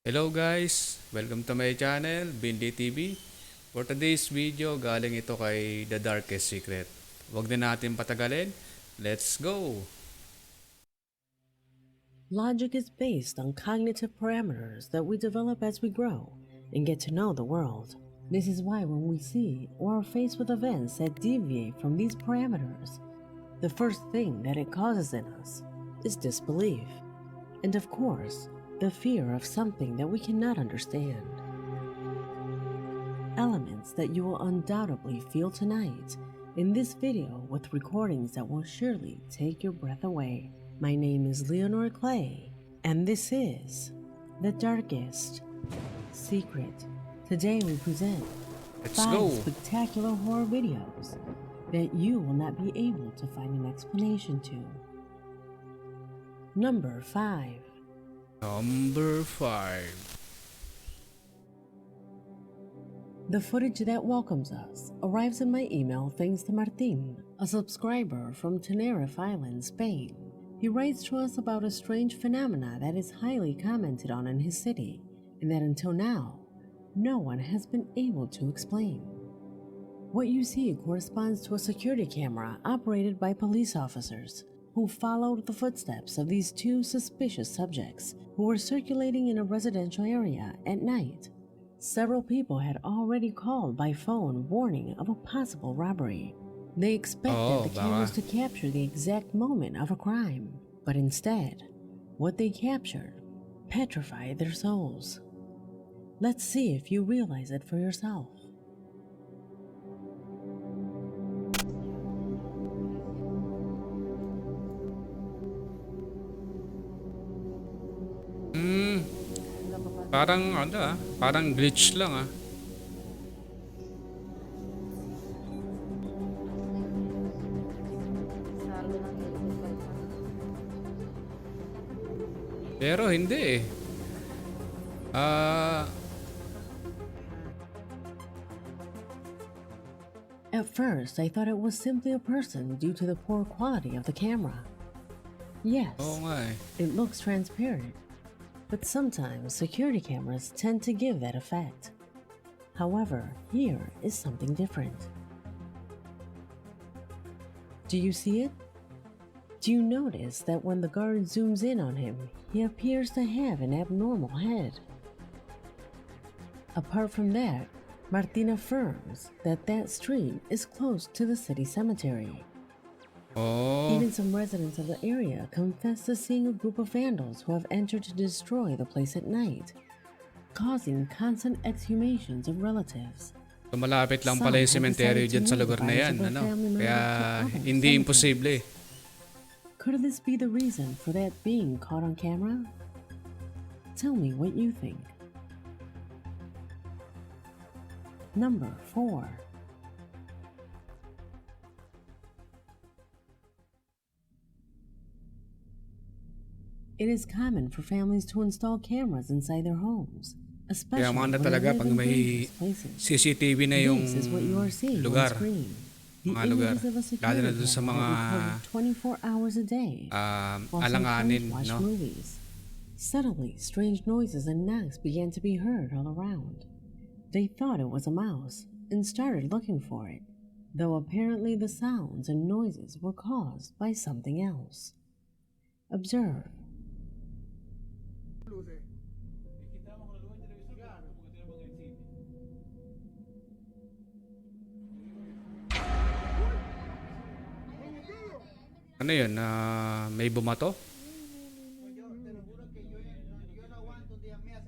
Hello guys! Welcome to my channel, Bindi TV. For today's video, galing ito kay The Darkest Secret. Huwag na natin patagalin. Let's go! Logic is based on cognitive parameters that we develop as we grow and get to know the world. This is why when we see or are faced with events that deviate from these parameters, the first thing that it causes in us is disbelief. And of course, the fear of something that we cannot understand. Elements that you will undoubtedly feel tonight in this video with recordings that will surely take your breath away. My name is Leonor Clay, and this is The Darkest Secret. Today we present Let's 5 go! spectacular horror videos that you will not be able to find an explanation to. Number 5. Number 5. The footage that welcomes us arrives in my email thanks to Martin, a subscriber from Tenerife Island, Spain. He writes to us about a strange phenomena that is highly commented on in his city, and that until now, no one has been able to explain. What you see corresponds to a security camera operated by police officers who followed the footsteps of these two suspicious subjects who were circulating in a residential area at night. Several people had already called by phone warning of a possible robbery. They expected the cameras to capture the exact moment of a crime, but instead, what they captured petrified their souls. Let's see if you realize it for yourself. Parang glitch lang ah. Pero hindi eh. At first, I thought it was simply a person due to the poor quality of the camera. Yes, Oo nga eh. it looks transparent, but sometimes security cameras tend to give that effect. However, here is something different. Do you see it? Do you notice that when the guard zooms in on him, he appears to have an abnormal head? Apart from that, Martin affirms that that street is close to the city cemetery. Even some residents of the area confess to seeing a group of vandals who have entered to destroy the place at night, causing constant exhumations of relatives. So malapit lang pala yung sementeryo dyan sa lugar na yan. Kaya hindi imposible. Could this be the reason for that being caught on camera? Tell me what you think. Number 4. It is common for families to install cameras inside their homes, especially Kaya when talaga they live pag in may dangerous places. CCTV na yung This is what you are seeing lugar. on screen. The Mga lugar. images of a Lalo security na dun sa camera mga recorded 24 hours a day while some alanganin, friends watch no? movies. Suddenly, strange noises and knocks began to be heard all around. They thought it was a mouse and started looking for it, though apparently the sounds and noises were caused by something else. Observe. Ano yun? May bumato?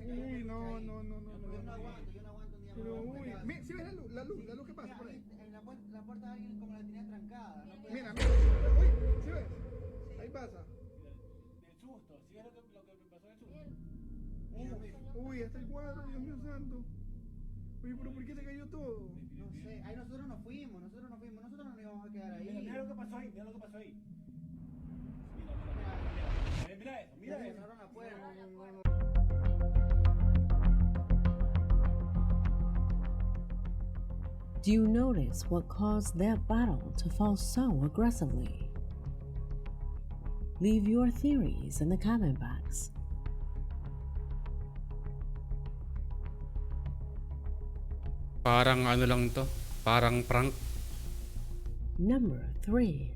Uy, no, no, no, no, no. Pero, uy, si ves la luz que pasa por ahí. La puerta alguien como la tenía trancada. No puede Mira, uy, si ves, ahí pasa. del susto, ¿sí ves lo que me pasó del susto? Uy, hasta el cuadro, Dios mío santo. Oye, pero ¿por qué se cayó todo? No sé, ahí nosotros nos fuimos, nosotros no nos íbamos a quedar ahí. Mira lo que pasó ahí, mira lo que pasó ahí. Mira eso. Cerraron la puerta. Do you notice what caused that bottle to fall so aggressively? Leave your theories in the comment box. Parang ano lang to. Parang prank. Number 3.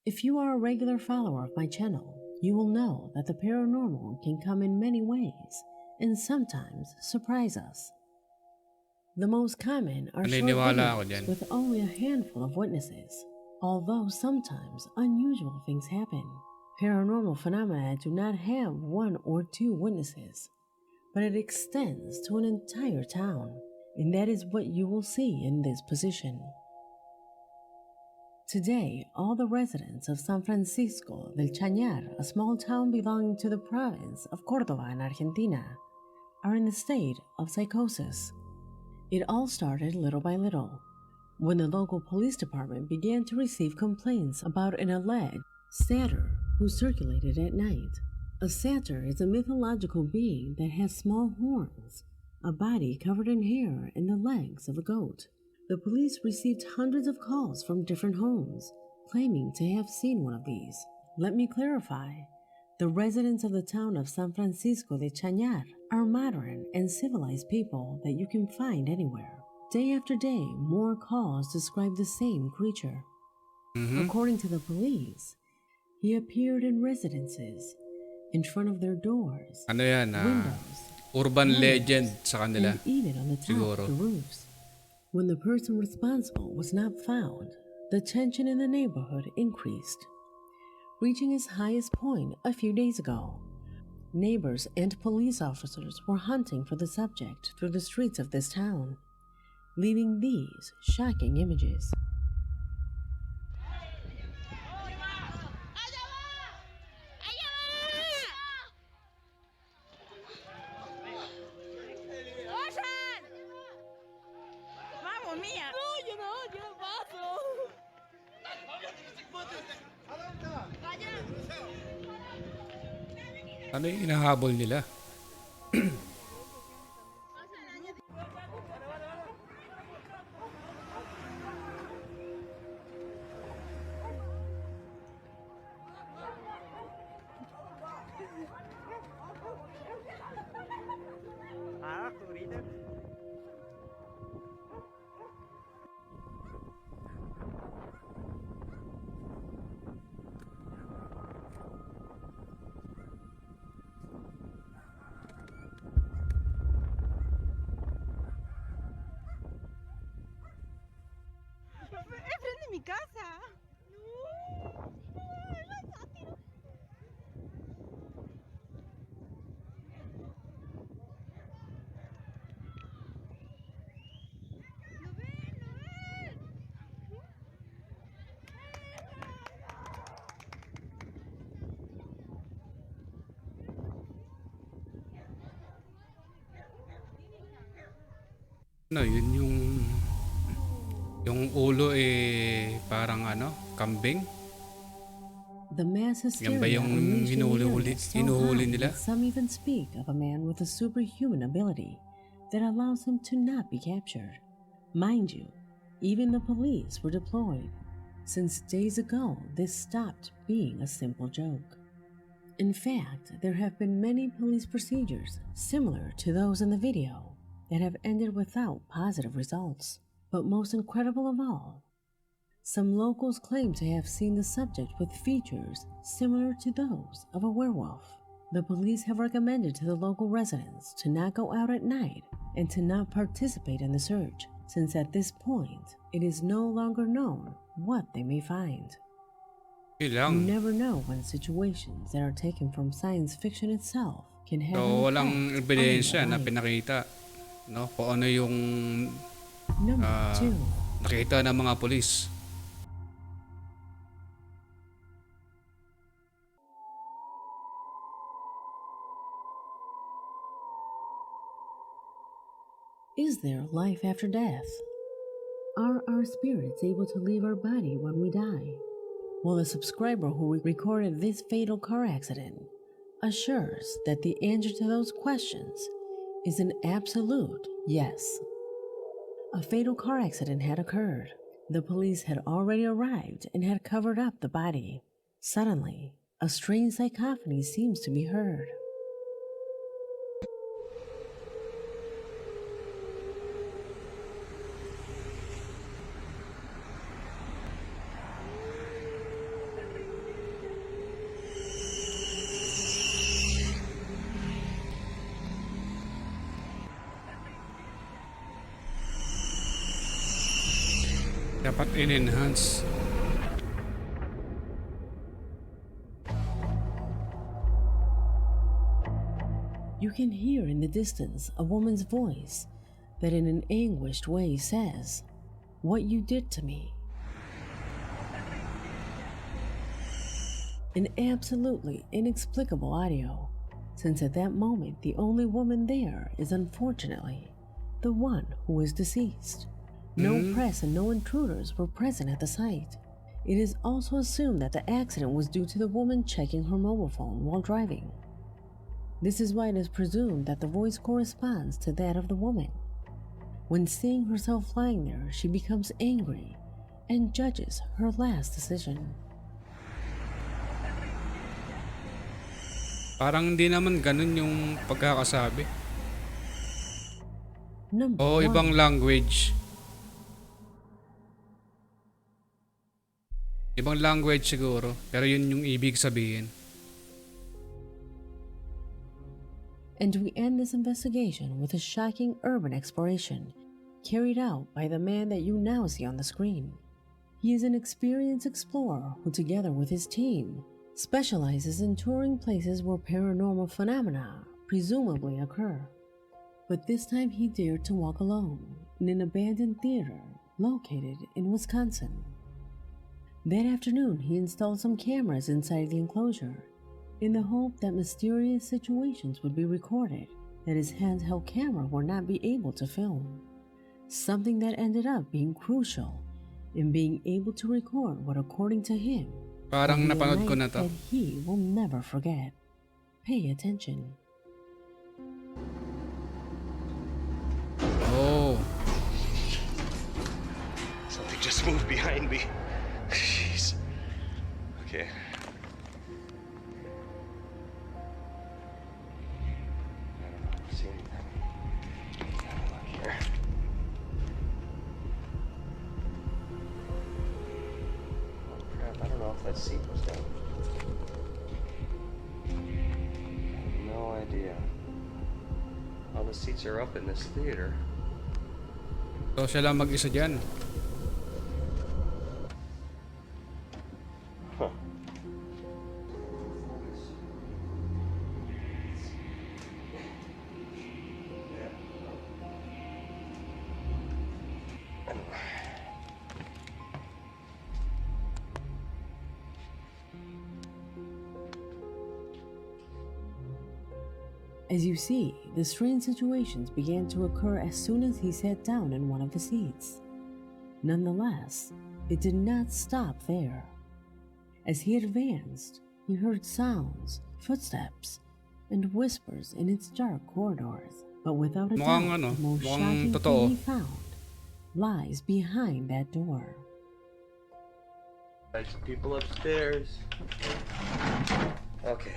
If you are a regular follower of my channel, you will know that the paranormal can come in many ways and sometimes surprise us. The most common are short Naniniwala ako videos dyan. with only a handful of witnesses, although sometimes unusual things happen. Paranormal phenomena do not have one or two witnesses, but it extends to an entire town, and that is what you will see in this position. Today, all the residents of San Francisco del Chañar, a small town belonging to the province of Córdoba in Argentina, are in a state of psychosis. It all started little by little, when the local police department began to receive complaints about an alleged satyr who circulated at night. A satyr is a mythological being that has small horns, a body covered in hair, and the legs of a goat. The police received hundreds of calls from different homes, claiming to have seen one of these. Let me clarify. The residents of the town of San Francisco de Chañar are modern and civilized people that you can find anywhere. Day after day, more calls describe the same creature. According to the police, he appeared in residences, in front of their doors, Ano yan? windows, Urban windows, legend sa kanila. and even on the top Siguro. of the roofs. When the person responsible was not found, the tension in the neighborhood increased, reaching its highest point a few days ago. Neighbors and police officers were hunting for the subject through the streets of this town, leaving these shocking images. Mamma mia! No, yo no paso. Ano yung inahabol nila? Enfrente de mi casa. No. Lo ven, lo ven. Ano, yun yung ulo parang ano, kambing. The mass Yan ba hysteria yung unleashed in the hinuhuli area is so hinuhuli high nila? that some even speak of a man with a superhuman ability that allows him to not be captured. Mind you, even the police were deployed, since days ago this stopped being a simple joke. In fact, there have been many police procedures similar to those in the video that have ended without positive results. But most incredible of all, some locals claim to have seen the subject with features similar to those of a werewolf. The police have recommended to the local residents to not go out at night and to not participate in the search, since at this point, it is no longer known what they may find. Yun You lang. never know when situations that are taken from science fiction itself can have an So, walang effect on ebidensya your na life. pinakita. No? Kung ano yung Number 2. nakita ng mga polis. Is there life after death? Are our spirits able to leave our body when we die? Well, the subscriber who recorded this fatal car accident assures that the answer to those questions is an absolute yes. A fatal car accident had occurred. The police had already arrived and had covered up the body. Suddenly, A strange cacophony seems to be heard. Dapat in-enhance. You can hear in the distance a woman's voice that in an anguished way says, "What you did to me." An absolutely inexplicable audio, since at that moment the only woman there is unfortunately the one who is deceased. No press and no intruders were present at the site. It is also assumed that the accident was due to the woman checking her mobile phone while driving. This is why it is presumed that the voice corresponds to that of the woman. When seeing herself lying there, she becomes angry and judges her last decision. Parang hindi naman ganun yung pagkakasabi. Number O ibang 1. language. Ibang language siguro, pero yun yung ibig sabihin. And we end this investigation with a shocking urban exploration carried out by the man that you now see on the screen. He is an experienced explorer who, together with his team, specializes in touring places where paranormal phenomena presumably occur. But this time he dared to walk alone in an abandoned theater located in Wisconsin. That afternoon, he installed some cameras inside the enclosure in the hope that mysterious situations would be recorded that his handheld camera would not be able to film. Something that ended up being crucial in being able to record what, according to him, Parang will be a napanood ko na night to. that he will never forget. Pay attention. Oh, Something just moved behind me. Jeez. Okay. I don't see anything. Look here. Oh crap, I don't know if that seat was down. I have no idea. All the seats are up in this theater. so siya lang mag-isa dyan. Huh. As you see, the strange situations began to occur as soon as he sat down in one of the seats. Nonetheless, it did not stop there. As he advanced, he heard sounds, footsteps, and whispers in its dark corridors. But without a Mukhang doubt, ano, the most mukhang shocking totoo. thing he found lies behind that door. Got some people upstairs. Okay.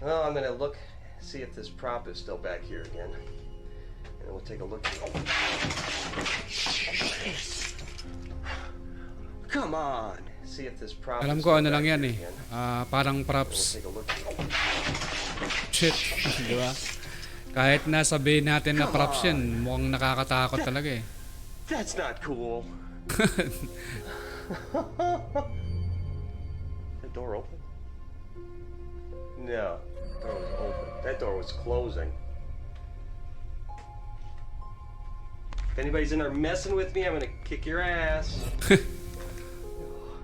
Well, I'm gonna look, see if this prop is still back here again. And we'll take a look. Come on! See if this prop Alam is ko still ano lang back yan here eh. again. Parang And we'll props. take a look. Shit. Di ba? Kahit nasabihin natin na props yan, mukhang nakakatakot talaga eh. That's not cool. The door open? No, the door was open. That door was closing. If anybody's in there messing with me, I'm gonna kick your ass.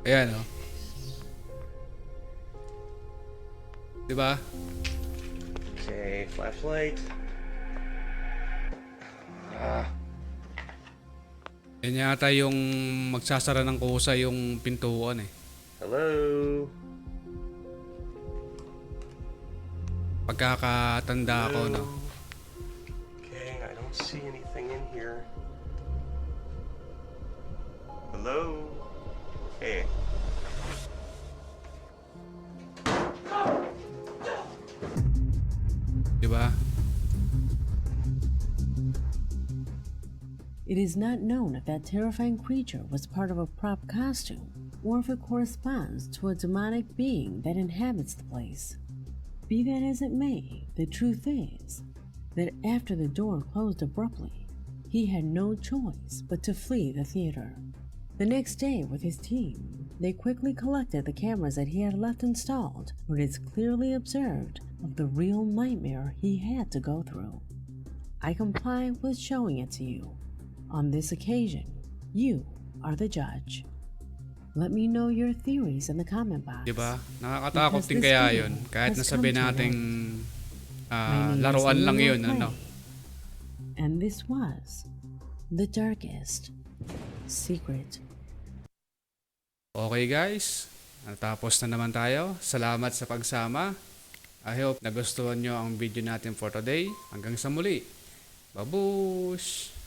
Ayan o. Di ba? Okay, flashlight. Yan yata yung magsasara ng kusa yung pintuan eh. Hello? Pagkakatanda ko, no? Okay, I don't see anything in here. Hello? Hey. It is not known if that terrifying creature was part of a prop costume or if it corresponds to a demonic being that inhabits the place. Be that as it may, the truth is that after the door closed abruptly, he had no choice but to flee the theater. The next day, with his team, they quickly collected the cameras that he had left installed, where it is clearly observed of the real nightmare he had to go through. I comply with showing it to you. On this occasion, you are the judge. Let me know your theories in the comment box. Diba? Nakakatakot Because din this kaya video yun. Kahit has nasabi come to an nating My name is laruan lang Luna yun. Ano? Clay, and this was The Darkest Secret. Okay guys, natapos na naman tayo. Salamat sa pagsama. I hope nagustuhan nyo ang video natin for today. Hanggang sa muli. Babush!